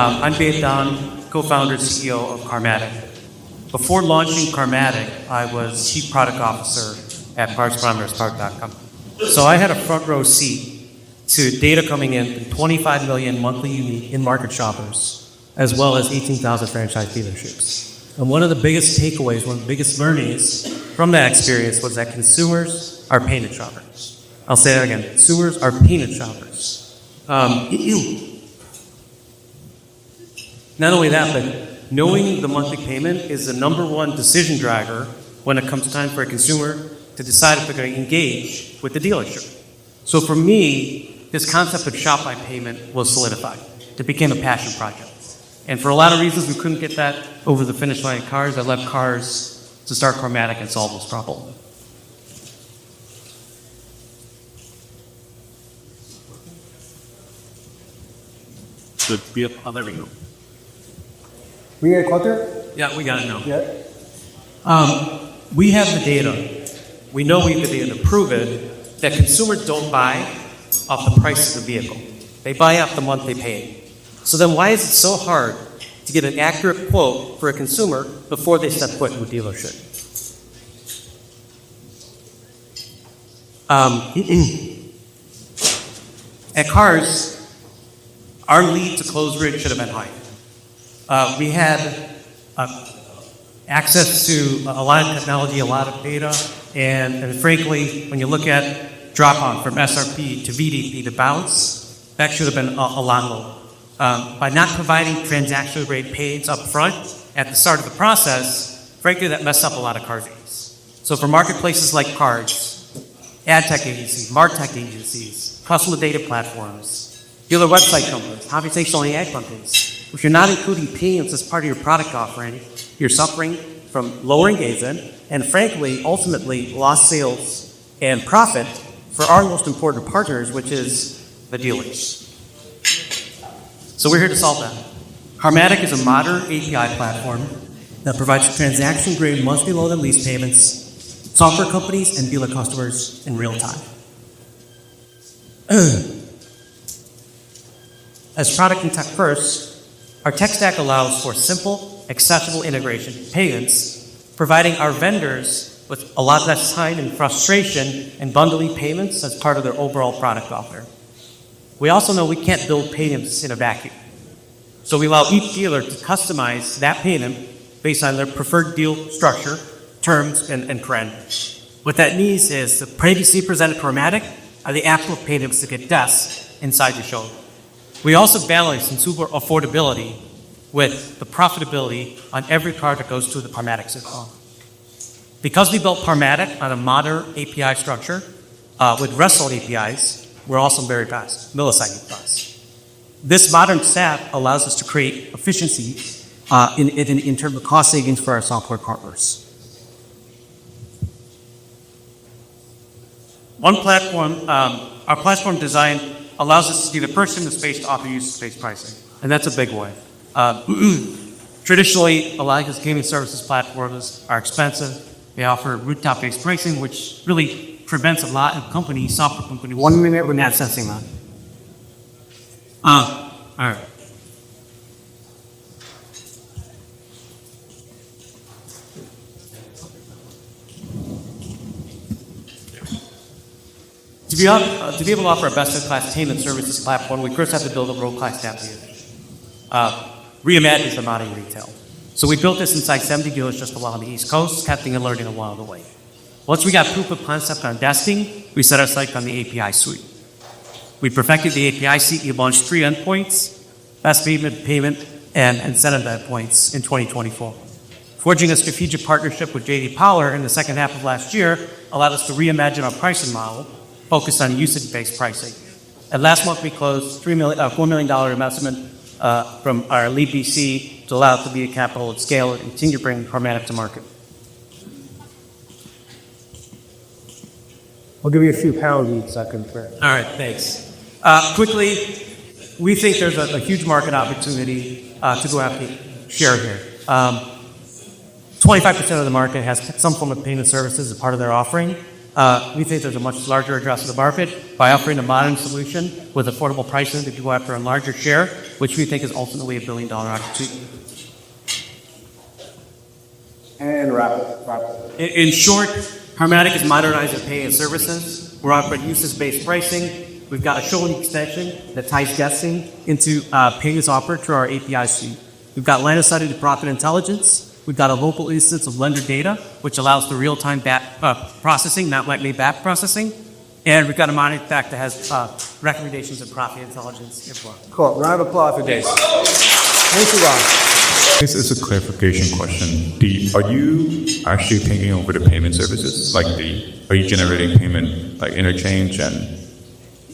I'm Domm, co-founder and CEO of Carmatic. Before launching Carmatic, I was Chief Product Officer at parts.com. So I had a front row seat to data coming in from 25 million monthly unique in-market shoppers, as well as 18,000 franchise dealerships. And one of the biggest takeaways, one of the biggest learnings from that experience was that consumers are payment shoppers. I'll say that again, consumers are payment shoppers. Not only that, but knowing the monthly payment is the number one decision driver when it comes time for a consumer to decide if they're going to engage with the dealership. So for me, this concept of shop by payment was solidified. It became a passion project. And for a lot of reasons, we couldn't get that over the finish line at Cars. I left Cars to start Carmatic and solve this problem. There we go. We got a quote there? Yeah, we got it now. Yeah. We have the data. We know we have the data to prove it that consumers don't buy off the price of the vehicle. They buy off the month they pay. So then why is it so hard to get an accurate quote for a consumer before they step foot in a dealership? At Cars, our lead to close rate should have been higher. We had access to a lot of technology, a lot of data, and frankly, when you look at drop-on from SRP to VDP to bounce, that should have been a lot lower. By not providing transaction rate pays up front at the start of the process, frankly, that messed up a lot of car deals. So for marketplaces like Cars, ad tech agencies, martech agencies, customer data platforms, dealer website companies, computational AI companies, if you're not including payments as part of your product offering, you're suffering from lower engagement and frankly, ultimately, lost sales and profit for our most important partners, which is the dealers. So we're here to solve that. Carmatic is a modern API platform that provides transaction-grade monthly loan and lease payments, software companies and dealer customers in real time. As product and tech first, our tech stack allows for simple, accessible integration payments, providing our vendors with a lot less time and frustration in bundling payments as part of their overall product offer. We also know we can't build payments in a vacuum. So we allow each dealer to customize that payment based on their preferred deal structure, terms, and parameters. What that means is the previously presented Carmatic are the actual payments that get desk inside the showroom. We also balance consumer affordability with the profitability on every car that goes through the Carmatic system. Because we built Carmatic on a modern API structure with RESTful APIs, we're also very fast, millisecond fast. This modern stack allows us to create efficiency in terms of cost savings for our software partners. One platform, our platform design allows us to be the first in the space to offer usage-based pricing, and that's a big one. Traditionally, a lot of these gaming services platforms are expensive. They offer rooftop-based pricing, which really prevents a lot of companies, software companies. 1 minute, we're not accessing that. All right. To be able to offer a best-in-class payment services platform, we first have to build a world-class database. Reimagine commodity retail. So we built this inside 70 dealers just along the East Coast, testing and learning along the way. Once we got proof of concept on testing, we set our sights on the API suite. We perfected the API suite. We launched 3 endpoints, fast payment, and incentive endpoints in 2024. Forging a strategic partnership with J.D. Power in the second half of last year allowed us to reimagine our pricing model, focused on usage-based pricing. And last month, we closed $4 million investment from our lead VC to allow it to be a capital at scale and continue to bring Carmatic to market. I'll give you a few pound beats I can print. All right, thanks. Quickly, we think there's a huge market opportunity to go after share here. 25% of the market has some form of payment services as part of their offering. We think there's a much larger addressable market by offering a modern solution with affordable pricing to go after a larger share, which we think is ultimately $1 billion opportunity. And wrap it. In short, Carmatic is modernizing pay and services. We're offering usage-based pricing. We've got a showing extension that ties guesting into payments offered through our API suite. We've got line of sight into profit intelligence. We've got a local instance of lender data, which allows for real-time processing, not like batch processing. And we've got a monitoring stack that has recommendations of profit intelligence as well. Cool. Round of applause for Jason. Thank you, Ron. This is a clarification question. Are you actually taking over the payment services? Are you generating payment like interchange and?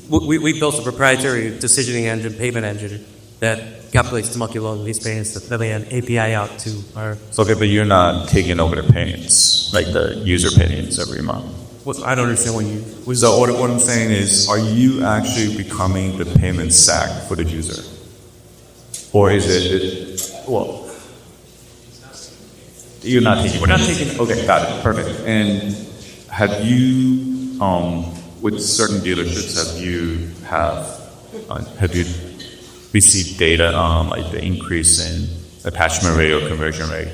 We built a proprietary decisioning engine, payment engine, that calculates the monthly loan lease payments that they an API out to our. So, okay, but you're not taking over the payments, like the user payments every month. I don't understand what you. So what I'm saying is, are you actually becoming the payment stack for the user? Or is you're not taking. We're not taking. Okay, got it. Perfect. And have you, with certain dealerships, have you received data on like the increase in attachment rate or conversion rate?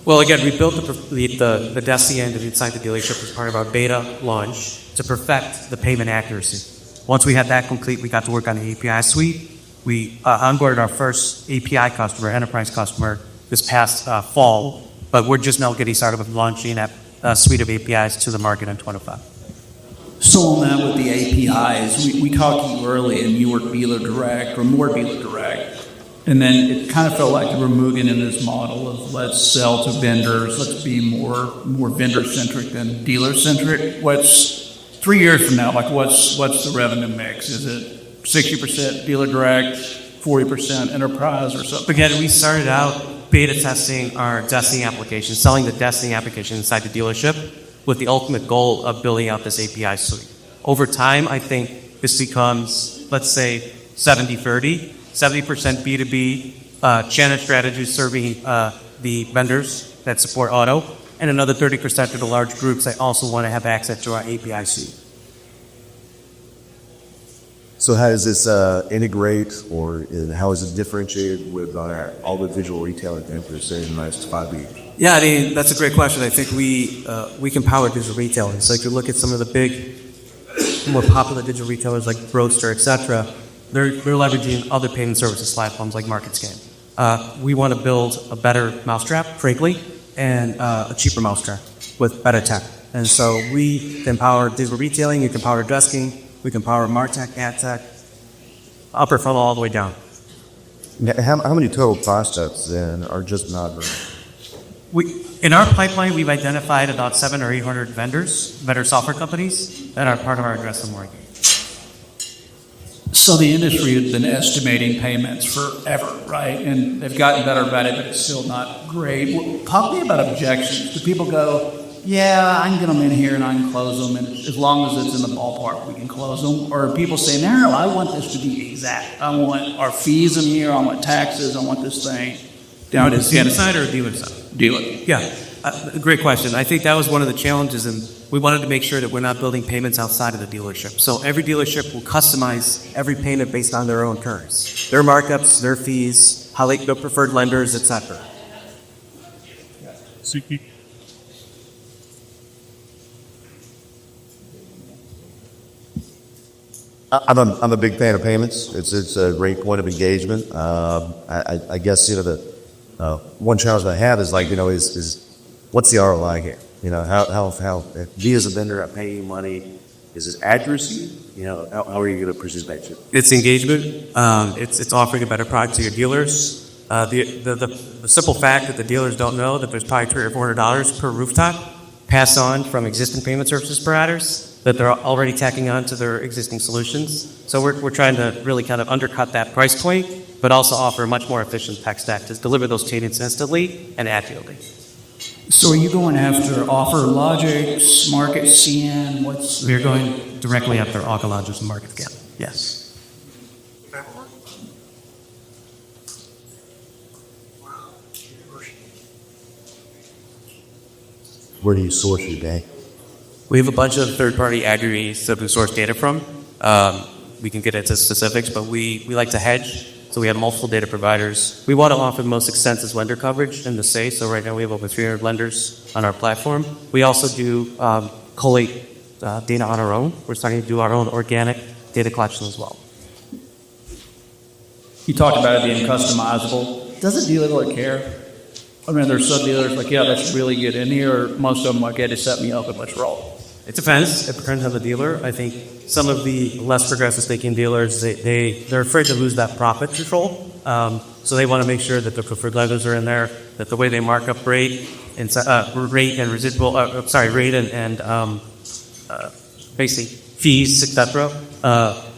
Well, again, we built the Destiny engine inside the dealership as part of our beta launch to perfect the payment accuracy. Once we had that complete, we got to work on the API suite. We onboarded our first API customer, enterprise customer, this past fall, but we're just now getting started with launching that suite of APIs to the market in 2025. So on that with the APIs, we talked to you early and you were dealer direct or more dealer direct. And then it kind of felt like you were moving in this model of let's sell to vendors, let's be more vendor-centric than dealer-centric. What's 3 years from now, like what's the revenue mix? Is it 60% dealer direct, 40% enterprise or something? Again, we started out beta testing our Destiny application, selling the Destiny application inside the dealership with the ultimate goal of building out this API suite. Over time, I think this becomes, let's say, 70-30. 70% B2B channel strategy serving the vendors that support auto, and another 30% to the large groups that also want to have access to our API suite. So how does this integrate, or how is it differentiated with all the digital retailing vendors in the last 5 years? Yeah, I mean, that's a great question. I think we can power digital retailing. So if you look at some of the big, more popular digital retailers like Roadster, et cetera, they're leveraging other payment services platforms like MarketScan. We want to build a better mousetrap, frankly, and a cheaper mousetrap with better tech. And so we can power digital retailing, you can power desking, we can power MarTech, AdTech, upper funnel all the way down. Now, how many total prospects then are just not? In our pipeline, we've identified about 700 or 800 vendor software companies that are part of our addressable market. So the industry has been estimating payments forever, right? And they've gotten better about it, but it's still not great. Well, talk to me about objections. Do people go, yeah, I can get them in here and I can close them, and as long as it's in the ballpark, we can close them? Or people say, no, I want this to be exact. I want our fees in here, I want taxes, I want this thing. Down to dealer side or dealer side? Dealer. Yeah, great question. I think that was one of the challenges, and we wanted to make sure that we're not building payments outside of the dealership. So every dealership will customize every payment based on their own terms, their markups, their fees, how their preferred lenders, etc. I'm a big fan of payments. It's a great point of engagement. I guess the one challenge I have is is what's the ROI here? How if me as a vendor, I pay you money. Is it accuracy? How are you going to participate? It's engagement. It's offering a better product to your dealers. The simple fact that the dealers don't know that there's probably $300 or $400 per rooftop passed on from existing payment services providers that they're already tacking on to their existing solutions. So we're trying to really kind of undercut that price point, but also offer a much more efficient tech stack to deliver those payments instantly and accurately. So are you going after Offer Logic, Market CN? We're going directly after Offer Logic and Market CN. Yes. Where do you source your day? We have a bunch of third-party aggregators that we source data from. We can get into specifics, but we like to hedge. So we have multiple data providers. We want to offer the most extensive lender coverage in the state. So right now we have over 300 lenders on our platform. We also do collate data on our own. We're starting to do our own organic data collection as well. You talked about it being customizable. Does a dealer really care? I mean, there's some dealers like, yeah, that's really good in here. Most of them like, yeah, just set me up and let's roll. It depends. It depends on the dealer. I think some of the less progressive staking dealers, they're afraid to lose that profit control. So they want to make sure that the preferred lenders are in there, that the way they mark up rate and residual, rate and basically fees, etc.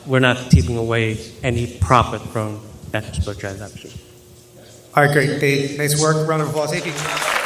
We're not taking away any profit from that particular transaction. All right, great. Dave, nice work. Round of applause. AP.